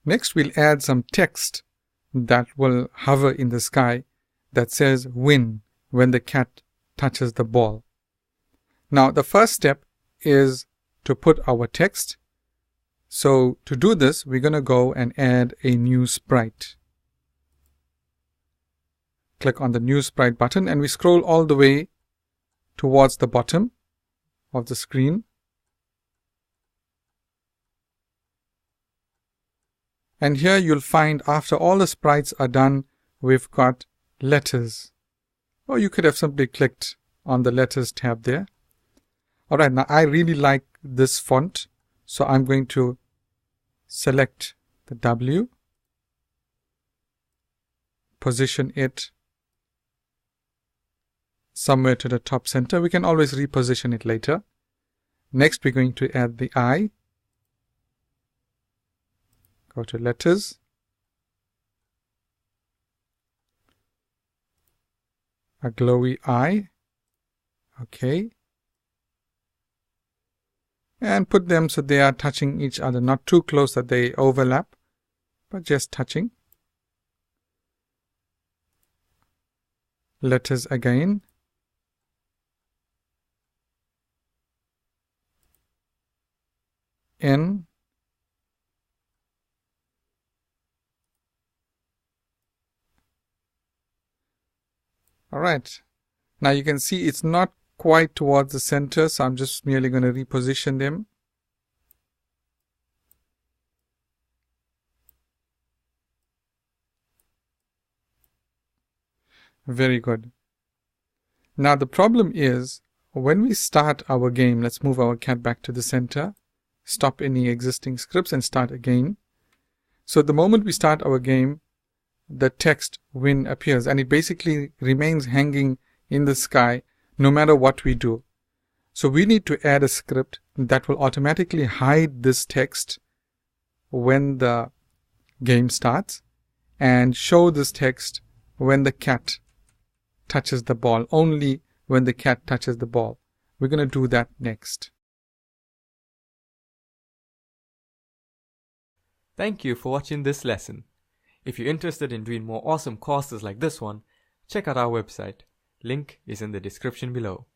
Next, we'll add some text that will hover in the sky that says win when the cat touches the ball. Now, the first step is to put our text. So to do this, we're going to go and add a new sprite. Click on the new sprite button and we scroll all the way towards the bottom of the screen. And here you'll find after all the sprites are done, we've got letters. Or you could have simply clicked on the letters tab there. Alright, now I really like this font, so I'm going to select the W, position it somewhere to the top center. We can always reposition it later. Next, we're going to add the I. Go to letters. A glowy I. Okay. And put them so they are touching each other, not too close that they overlap, but just touching. Letters again. N. Alright, now you can see it's not quite towards the center, so I'm just merely going to reposition them. Very good. Now the problem is, when we start our game, let's move our cat back to the center, stop any existing scripts and start again. So the moment we start our game, the text win appears and it basically remains hanging in the sky no matter what we do. So we need to add a script that will automatically hide this text when the game starts and show this text when the cat touches the ball, only when the cat touches the ball. We're going to do that next. Thank you for watching this lesson. If you're interested in doing more awesome courses like this one, check out our website. Link is in the description below.